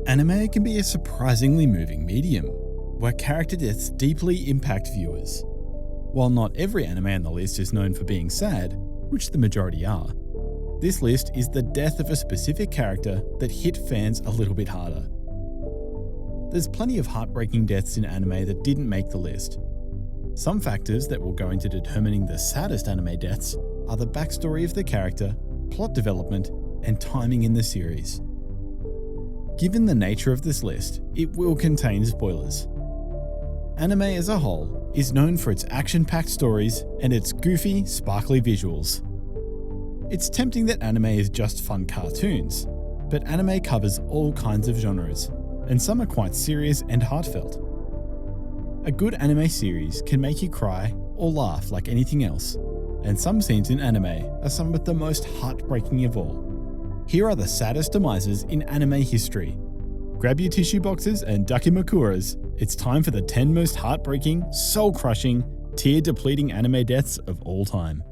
Anime can be a surprisingly moving medium, where character deaths deeply impact viewers. While not every anime on the list is known for being sad, which the majority are, this list is the death of a specific character that hit fans a little bit harder. There's plenty of heartbreaking deaths in anime that didn't make the list. Some factors that will go into determining the saddest anime deaths are the backstory of the character, plot development, and timing in the series. Given the nature of this list, it will contain spoilers. Anime as a whole is known for its action-packed stories and its goofy, sparkly visuals. It's tempting that anime is just fun cartoons, but anime covers all kinds of genres, and some are quite serious and heartfelt. A good anime series can make you cry or laugh like anything else, and some scenes in anime are some of the most heartbreaking of all. Here are the saddest demises in anime history. Grab your tissue boxes and dakimakuras. It's time for the 10 most heartbreaking, soul-crushing, tear-depleting anime deaths of all time.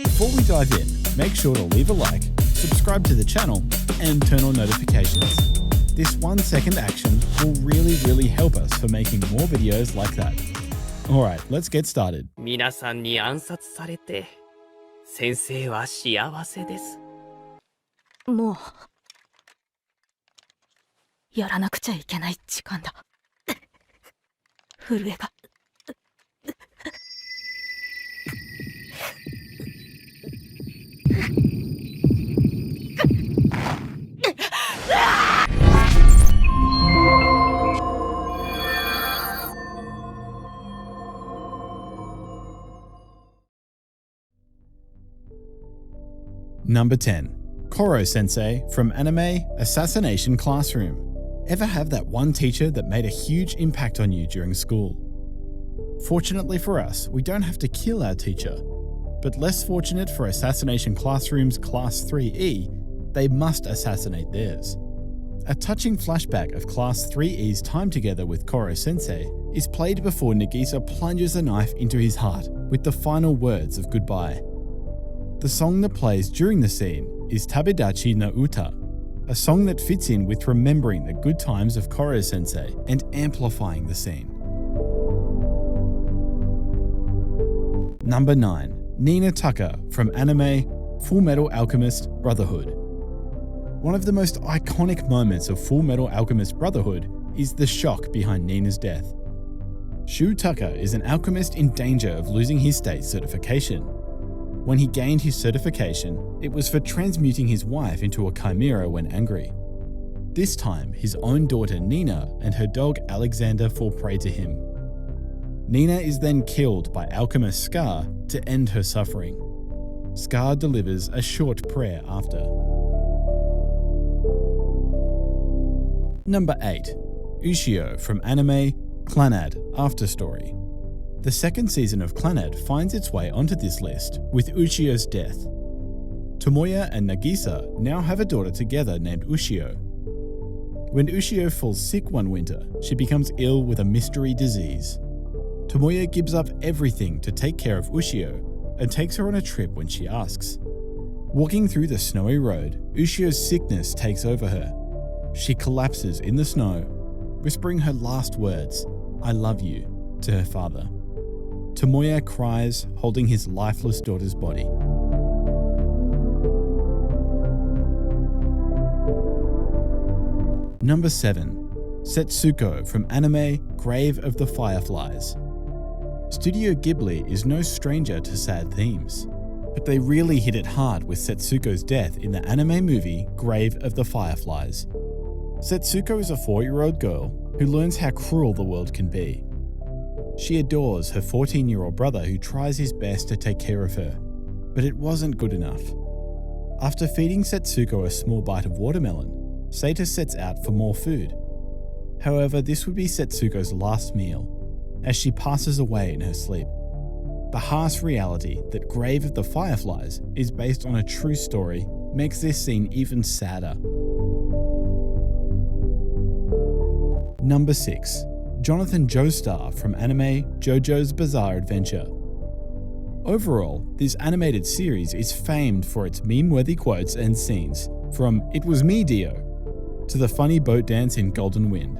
Before we dive in, make sure to leave a like, subscribe to the channel, and turn on notifications. This 1-second action will really help us for making more videos like that. Alright, let's get started. 皆さんに暗殺されて、先生は幸せです。もう、やらなくちゃいけない時間だ。震えが。Number 10. Koro-Sensei from anime Assassination Classroom. Ever have that one teacher that made a huge impact on you during school? Fortunately for us, we don't have to kill our teacher, but less fortunate for Assassination Classroom's Class 3E, they must assassinate theirs. A touching flashback of Class 3E's time together with Koro-Sensei is played before Nagisa plunges a knife into his heart with the final words of goodbye. The song that plays during the scene is Tabedachi no Uta, a song that fits in with remembering the good times of Koro-Sensei and amplifying the scene. Number 9. Nina Tucker from anime Full Metal Alchemist Brotherhood. One of the most iconic moments of Full Metal Alchemist Brotherhood is the shock behind Nina's death. Shu Tucker is an alchemist in danger of losing his state certification. When he gained his certification, it was for transmuting his wife into a chimera when angry. This time, his own daughter Nina and her dog Alexander fall prey to him. Nina is then killed by alchemist Scar to end her suffering. Scar delivers a short prayer after. Number 8. Ushio from anime Clannad After Story. The second season of Clannad finds its way onto this list with Ushio's death. Tomoya and Nagisa now have a daughter together named Ushio. When Ushio falls sick one winter, she becomes ill with a mystery disease. Tomoya gives up everything to take care of Ushio and takes her on a trip when she asks. Walking through the snowy road, Ushio's sickness takes over her. She collapses in the snow, whispering her last words, "I love you," to her father. Tomoya cries, holding his lifeless daughter's body. Number 7. Setsuko from anime Grave of the Fireflies. Studio Ghibli is no stranger to sad themes, but they really hit it hard with Setsuko's death in the anime movie Grave of the Fireflies. Setsuko is a 4-year-old girl who learns how cruel the world can be. She adores her 14-year-old brother who tries his best to take care of her, but it wasn't good enough. After feeding Setsuko a small bite of watermelon, Seita sets out for more food. However, this would be Setsuko's last meal, as she passes away in her sleep. The harsh reality that Grave of the Fireflies is based on a true story makes this scene even sadder. Number 6. Jonathan Joestar from anime JoJo's Bizarre Adventure. Overall, this animated series is famed for its meme-worthy quotes and scenes, from "It was me, Dio" to the funny boat dance in Golden Wind.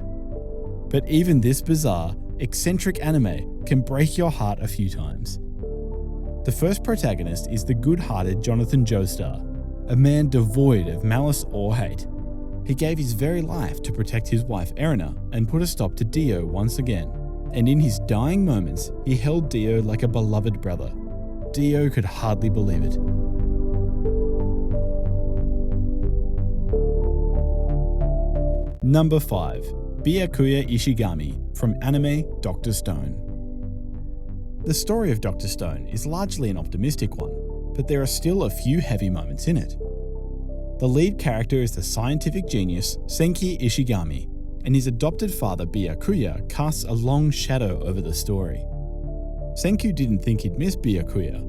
But even this bizarre, eccentric anime can break your heart a few times. The first protagonist is the good-hearted Jonathan Joestar, a man devoid of malice or hate. He gave his very life to protect his wife Erina and put a stop to Dio once again. And in his dying moments, he held Dio like a beloved brother. Dio could hardly believe it. Number 5. Byakuya Ishigami from anime Dr. Stone. The story of Dr. Stone is largely an optimistic one, but there are still a few heavy moments in it. The lead character is the scientific genius Senki Ishigami, and his adopted father Byakuya casts a long shadow over the story. Senku didn't think he'd miss Byakuya,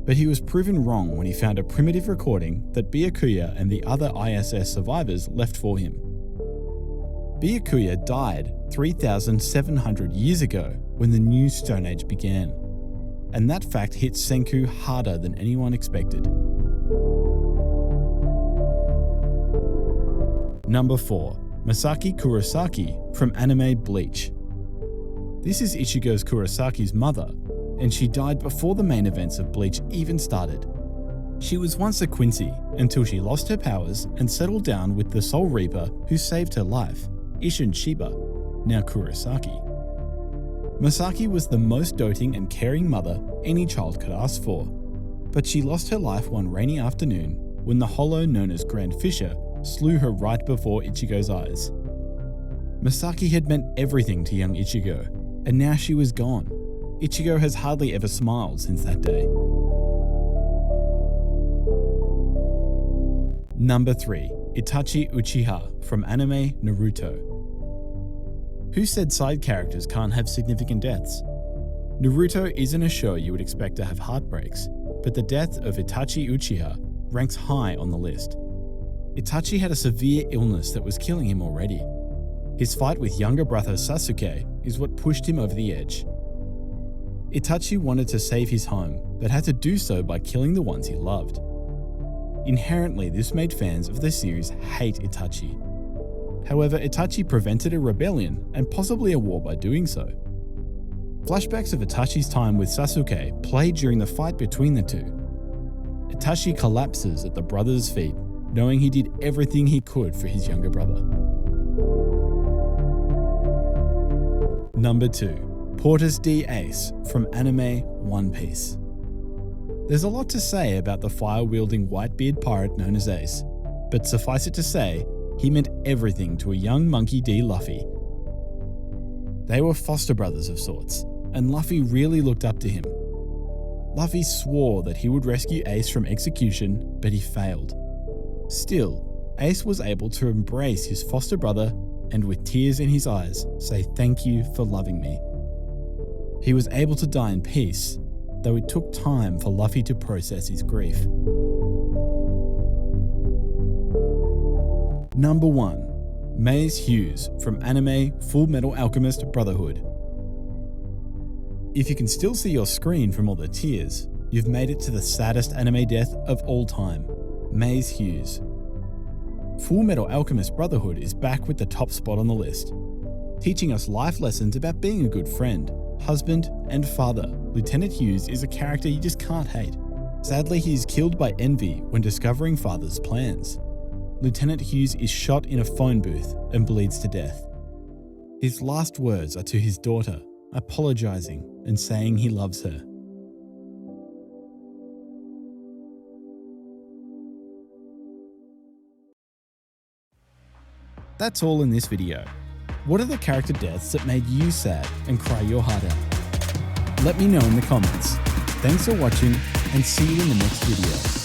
but he was proven wrong when he found a primitive recording that Byakuya and the other ISS survivors left for him. Byakuya died 3,700 years ago when the new Stone Age began, and that fact hit Senku harder than anyone expected. Number 4. Masaki Kurosaki from anime Bleach. This is Ichigo's Kurosaki's mother, and she died before the main events of Bleach even started. She was once a Quincy until she lost her powers and settled down with the Soul Reaper who saved her life, Isshin Shiba, now Kurosaki. Masaki was the most doting and caring mother any child could ask for, but she lost her life one rainy afternoon when the hollow known as Grand Fisher slew her right before Ichigo's eyes. Masaki had meant everything to young Ichigo, and now she was gone. Ichigo has hardly ever smiled since that day. Number 3. Itachi Uchiha from anime Naruto. Who said side characters can't have significant deaths? Naruto isn't a show you would expect to have heartbreaks, but the death of Itachi Uchiha ranks high on the list. Itachi had a severe illness that was killing him already. His fight with younger brother Sasuke is what pushed him over the edge. Itachi wanted to save his home, but had to do so by killing the ones he loved. Inherently, this made fans of the series hate Itachi. However, Itachi prevented a rebellion and possibly a war by doing so. Flashbacks of Itachi's time with Sasuke play during the fight between the two. Itachi collapses at the brother's feet, knowing he did everything he could for his younger brother. Number 2. Portis D. Ace from anime One Piece. There's a lot to say about the fire-wielding white-beard pirate known as Ace, but suffice it to say, he meant everything to a young monkey D. Luffy. They were foster brothers of sorts, and Luffy really looked up to him. Luffy swore that he would rescue Ace from execution, but he failed. Still, Ace was able to embrace his foster brother and with tears in his eyes say thank you for loving me. He was able to die in peace, though it took time for Luffy to process his grief. Number 1. Maze Hughes from anime Fullmetal Alchemist Brotherhood. If you can still see your screen from all the tears, you've made it to the saddest anime death of all time, Maze Hughes. Fullmetal Alchemist Brotherhood is back with the top spot on the list, teaching us life lessons about being a good friend, husband, and father. Lieutenant Hughes is a character you just can't hate. Sadly, he is killed by envy when discovering father's plans. Lieutenant Hughes is shot in a phone booth and bleeds to death. His last words are to his daughter, apologizing and saying he loves her. That's all in this video. What are the character deaths that made you sad and cry your heart out? Let me know in the comments. Thanks for watching and see you in the next video.